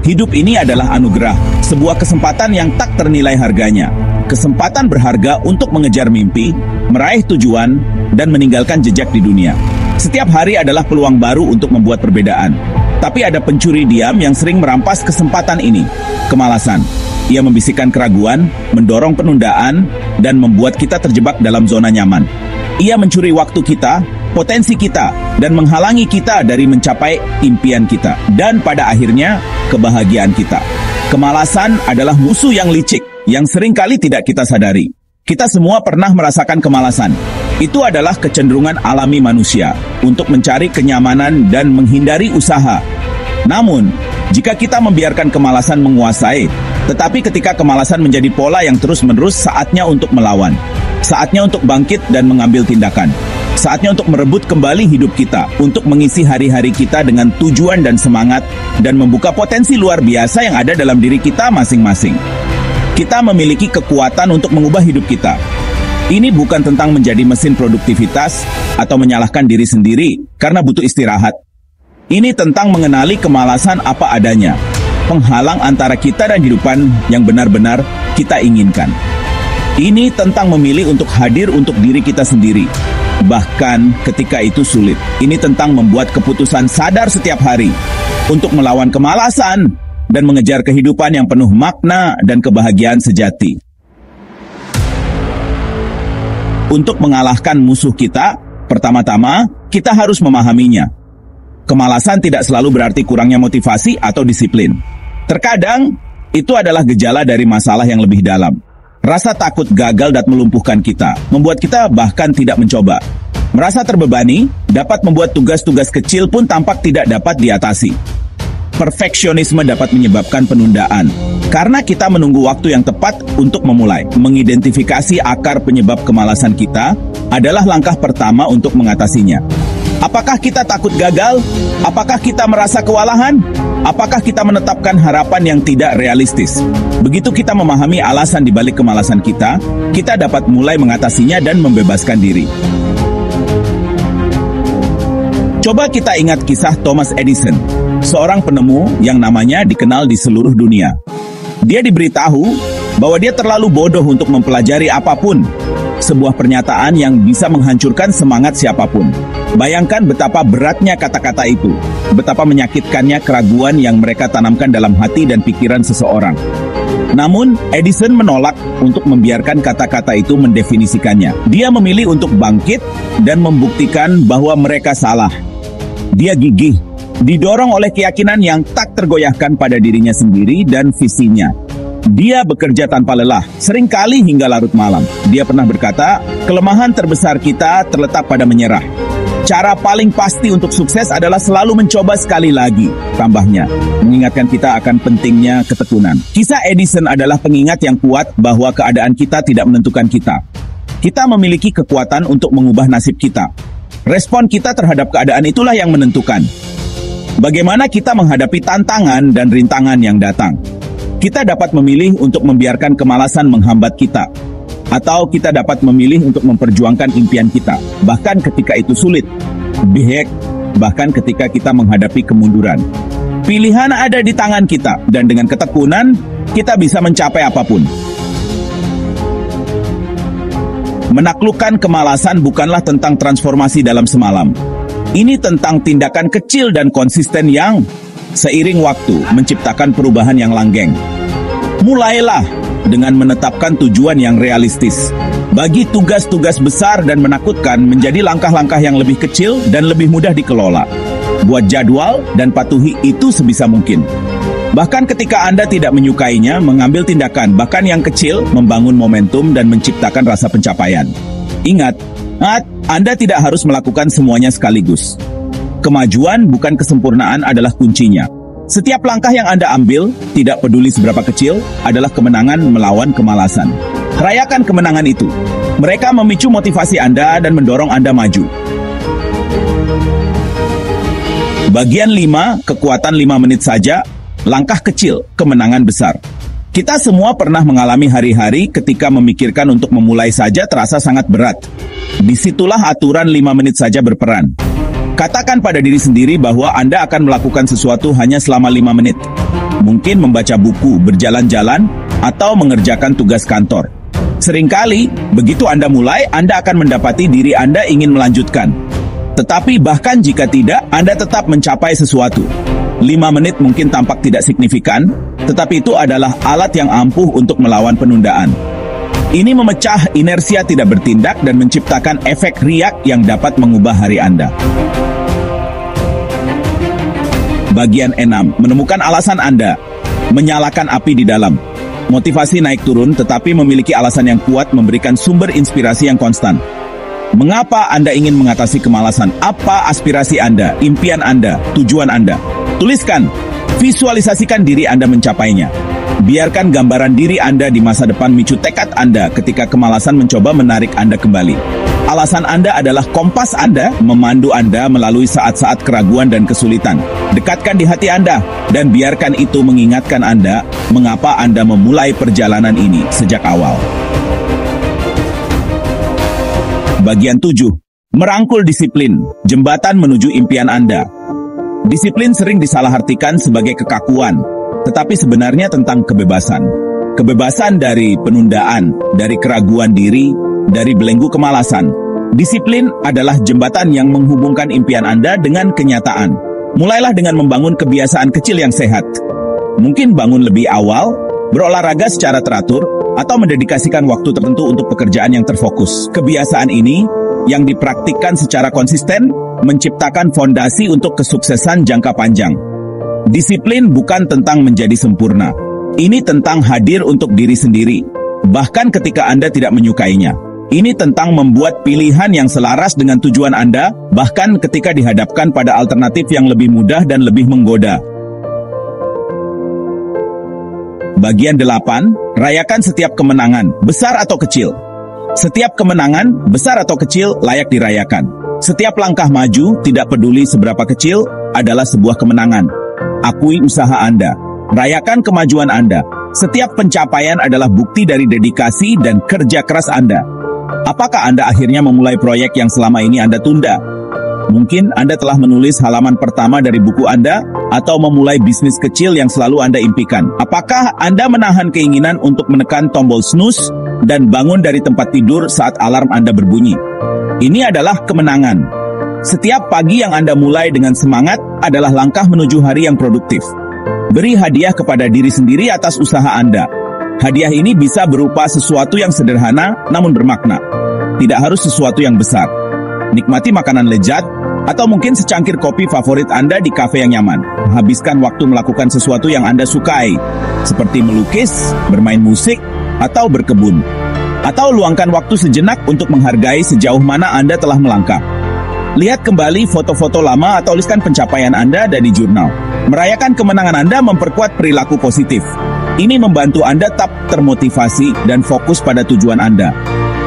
Hidup ini adalah anugerah, sebuah kesempatan yang tak ternilai harganya. Kesempatan berharga untuk mengejar mimpi, meraih tujuan, dan meninggalkan jejak di dunia. Setiap hari adalah peluang baru untuk membuat perbedaan. Tapi ada pencuri diam yang sering merampas kesempatan ini. Kemalasan. Ia membisikkan keraguan, mendorong penundaan, dan membuat kita terjebak dalam zona nyaman. Ia mencuri waktu kita, potensi kita, dan menghalangi kita dari mencapai impian kita. Dan pada akhirnya, kebahagiaan kita. Kemalasan adalah musuh yang licik, yang seringkali tidak kita sadari. Kita semua pernah merasakan kemalasan. Itu adalah kecenderungan alami manusia untuk mencari kenyamanan dan menghindari usaha. Namun, jika kita membiarkan kemalasan menguasai, tetapi ketika kemalasan menjadi pola yang terus-menerus, saatnya untuk melawan. Saatnya untuk bangkit dan mengambil tindakan. Saatnya untuk merebut kembali hidup kita, untuk mengisi hari-hari kita dengan tujuan dan semangat, dan membuka potensi luar biasa yang ada dalam diri kita masing-masing. Kita memiliki kekuatan untuk mengubah hidup kita. Ini bukan tentang menjadi mesin produktivitas atau menyalahkan diri sendiri karena butuh istirahat. Ini tentang mengenali kemalasan apa adanya, penghalang antara kita dan kehidupan yang benar-benar kita inginkan. Ini tentang memilih untuk hadir untuk diri kita sendiri, bahkan ketika itu sulit. Ini tentang membuat keputusan sadar setiap hari untuk melawan kemalasan dan mengejar kehidupan yang penuh makna dan kebahagiaan sejati. Untuk mengalahkan musuh kita, pertama-tama kita harus memahaminya. Kemalasan tidak selalu berarti kurangnya motivasi atau disiplin. Terkadang, itu adalah gejala dari masalah yang lebih dalam. Rasa takut gagal dan melumpuhkan kita, membuat kita bahkan tidak mencoba. Merasa terbebani, dapat membuat tugas-tugas kecil pun tampak tidak dapat diatasi. Perfeksionisme dapat menyebabkan penundaan, karena kita menunggu waktu yang tepat untuk memulai. Mengidentifikasi akar penyebab kemalasan kita adalah langkah pertama untuk mengatasinya. Apakah kita takut gagal? Apakah kita merasa kewalahan? Apakah kita menetapkan harapan yang tidak realistis? Begitu kita memahami alasan di balik kemalasan kita dapat mulai mengatasinya dan membebaskan diri. Coba kita ingat kisah Thomas Edison, seorang penemu yang namanya dikenal di seluruh dunia. Dia diberitahu bahwa dia terlalu bodoh untuk mempelajari apapun, sebuah pernyataan yang bisa menghancurkan semangat siapapun. Bayangkan betapa beratnya kata-kata itu, betapa menyakitkannya keraguan yang mereka tanamkan dalam hati dan pikiran seseorang. Namun, Edison menolak untuk membiarkan kata-kata itu mendefinisikannya. Dia memilih untuk bangkit dan membuktikan bahwa mereka salah. Dia gigih, didorong oleh keyakinan yang tak tergoyahkan pada dirinya sendiri dan visinya. Dia bekerja tanpa lelah, seringkali hingga larut malam. Dia pernah berkata, kelemahan terbesar kita terletak pada menyerah. Cara paling pasti untuk sukses adalah selalu mencoba sekali lagi, tambahnya, mengingatkan kita akan pentingnya ketekunan. Kisah Edison adalah pengingat yang kuat bahwa keadaan kita tidak menentukan kita. Kita memiliki kekuatan untuk mengubah nasib kita. Respon kita terhadap keadaan itulah yang menentukan bagaimana kita menghadapi tantangan dan rintangan yang datang. Kita dapat memilih untuk membiarkan kemalasan menghambat kita, atau kita dapat memilih untuk memperjuangkan impian kita, bahkan ketika itu sulit, bahkan ketika kita menghadapi kemunduran. Pilihan ada di tangan kita, dan dengan ketekunan, kita bisa mencapai apapun. Menaklukkan kemalasan bukanlah tentang transformasi dalam semalam. Ini tentang tindakan kecil dan konsisten yang seiring waktu menciptakan perubahan yang langgeng. Mulailah dengan menetapkan tujuan yang realistis. Bagi tugas-tugas besar dan menakutkan menjadi langkah-langkah yang lebih kecil dan lebih mudah dikelola. Buat jadwal dan patuhi itu sebisa mungkin. Bahkan ketika Anda tidak menyukainya, mengambil tindakan, bahkan yang kecil, membangun momentum dan menciptakan rasa pencapaian. Ingat, Anda tidak harus melakukan semuanya sekaligus. Kemajuan bukan kesempurnaan adalah kuncinya. Setiap langkah yang Anda ambil, tidak peduli seberapa kecil, adalah kemenangan melawan kemalasan. Rayakan kemenangan itu. Mereka memicu motivasi Anda dan mendorong Anda maju. Bagian 5, kekuatan 5 menit saja. Langkah kecil, kemenangan besar. Kita semua pernah mengalami hari-hari ketika memikirkan untuk memulai saja terasa sangat berat. Disitulah aturan 5 menit saja berperan. Katakan pada diri sendiri bahwa Anda akan melakukan sesuatu hanya selama 5 menit. mungkin membaca buku, berjalan-jalan, atau mengerjakan tugas kantor. Seringkali, begitu Anda mulai, Anda akan mendapati diri Anda ingin melanjutkan. Tetapi bahkan jika tidak, Anda tetap mencapai sesuatu. 5 menit mungkin tampak tidak signifikan, tetapi itu adalah alat yang ampuh untuk melawan penundaan. Ini memecah inersia tidak bertindak dan menciptakan efek riak yang dapat mengubah hari Anda. Bagian 6. Menemukan alasan Anda. Menyalakan api di dalam. Motivasi naik turun tetapi memiliki alasan yang kuat memberikan sumber inspirasi yang konstan. Mengapa Anda ingin mengatasi kemalasan? Apa aspirasi Anda, impian Anda, tujuan Anda? Tuliskan, visualisasikan diri Anda mencapainya. Biarkan gambaran diri Anda di masa depan micu tekad Anda ketika kemalasan mencoba menarik Anda kembali. Alasan Anda adalah kompas Anda, memandu Anda melalui saat-saat keraguan dan kesulitan. Dekatkan di hati Anda, dan biarkan itu mengingatkan Anda mengapa Anda memulai perjalanan ini sejak awal. Bagian 7. Merangkul disiplin, jembatan menuju impian Anda. Disiplin sering disalahartikan sebagai kekakuan, tetapi sebenarnya tentang kebebasan. Kebebasan dari penundaan, dari keraguan diri, dari belenggu kemalasan. Disiplin adalah jembatan yang menghubungkan impian Anda dengan kenyataan. Mulailah dengan membangun kebiasaan kecil yang sehat. Mungkin bangun lebih awal, berolahraga secara teratur, atau mendedikasikan waktu tertentu untuk pekerjaan yang terfokus. Kebiasaan ini, yang dipraktikkan secara konsisten, menciptakan fondasi untuk kesuksesan jangka panjang. Disiplin bukan tentang menjadi sempurna. Ini tentang hadir untuk diri sendiri, bahkan ketika Anda tidak menyukainya. Ini tentang membuat pilihan yang selaras dengan tujuan Anda, bahkan ketika dihadapkan pada alternatif yang lebih mudah dan lebih menggoda. Bagian 8, rayakan setiap kemenangan, besar atau kecil. Setiap kemenangan, besar atau kecil, layak dirayakan. Setiap langkah maju, tidak peduli seberapa kecil, adalah sebuah kemenangan. Akui usaha Anda. Rayakan kemajuan Anda. Setiap pencapaian adalah bukti dari dedikasi dan kerja keras Anda. Apakah Anda akhirnya memulai proyek yang selama ini Anda tunda? Mungkin Anda telah menulis halaman pertama dari buku Anda, atau memulai bisnis kecil yang selalu Anda impikan. Apakah Anda menahan keinginan untuk menekan tombol snooze dan bangun dari tempat tidur saat alarm Anda berbunyi? Ini adalah kemenangan. Setiap pagi yang Anda mulai dengan semangat adalah langkah menuju hari yang produktif. Beri hadiah kepada diri sendiri atas usaha Anda. Hadiah ini bisa berupa sesuatu yang sederhana namun bermakna. Tidak harus sesuatu yang besar. Nikmati makanan lezat, atau mungkin secangkir kopi favorit Anda di kafe yang nyaman. Habiskan waktu melakukan sesuatu yang Anda sukai, seperti melukis, bermain musik, atau berkebun. Atau luangkan waktu sejenak untuk menghargai sejauh mana Anda telah melangkah. Lihat kembali foto-foto lama atau tuliskan pencapaian Anda dari jurnal. Merayakan kemenangan Anda memperkuat perilaku positif. Ini membantu Anda tetap termotivasi dan fokus pada tujuan Anda.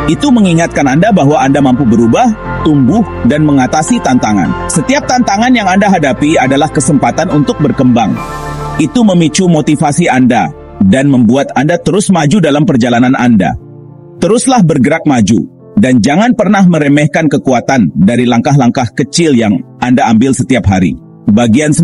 Itu mengingatkan Anda bahwa Anda mampu berubah, tumbuh, dan mengatasi tantangan. Setiap tantangan yang Anda hadapi adalah kesempatan untuk berkembang. Itu memicu motivasi Anda dan membuat Anda terus maju dalam perjalanan Anda. Teruslah bergerak maju, dan jangan pernah meremehkan kekuatan dari langkah-langkah kecil yang Anda ambil setiap hari. Bagian 9.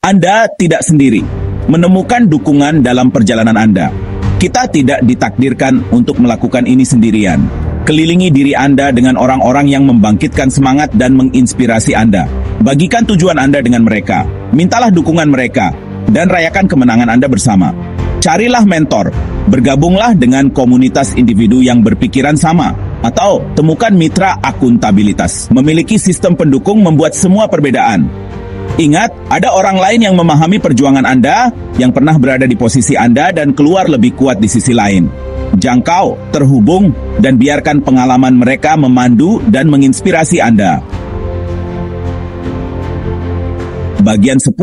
Anda tidak sendiri. Menemukan dukungan dalam perjalanan Anda. Kita tidak ditakdirkan untuk melakukan ini sendirian. Kelilingi diri Anda dengan orang-orang yang membangkitkan semangat dan menginspirasi Anda. Bagikan tujuan Anda dengan mereka. Mintalah dukungan mereka, dan rayakan kemenangan Anda bersama. Carilah mentor. Bergabunglah dengan komunitas individu yang berpikiran sama. Atau temukan mitra akuntabilitas. Memiliki sistem pendukung membuat semua perbedaan. Ingat, ada orang lain yang memahami perjuangan Anda, yang pernah berada di posisi Anda dan keluar lebih kuat di sisi lain. Jangkau, terhubung, dan biarkan pengalaman mereka memandu dan menginspirasi Anda. Bagian 10.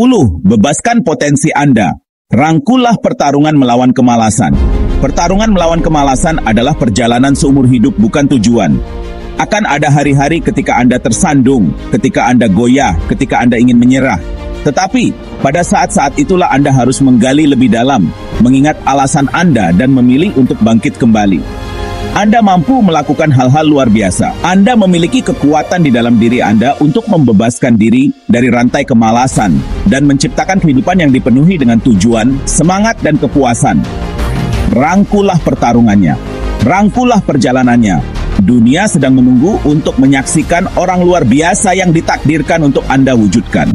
Bebaskan potensi Anda. Rangkullah pertarungan melawan kemalasan. Pertarungan melawan kemalasan adalah perjalanan seumur hidup, bukan tujuan. Akan ada hari-hari ketika Anda tersandung, ketika Anda goyah, ketika Anda ingin menyerah. Tetapi, pada saat-saat itulah Anda harus menggali lebih dalam, mengingat alasan Anda dan memilih untuk bangkit kembali. Anda mampu melakukan hal-hal luar biasa. Anda memiliki kekuatan di dalam diri Anda untuk membebaskan diri dari rantai kemalasan dan menciptakan kehidupan yang dipenuhi dengan tujuan, semangat, dan kepuasan. Rangkulah pertarungannya. Rangkulah perjalanannya. Dunia sedang menunggu untuk menyaksikan orang luar biasa yang ditakdirkan untuk Anda wujudkan.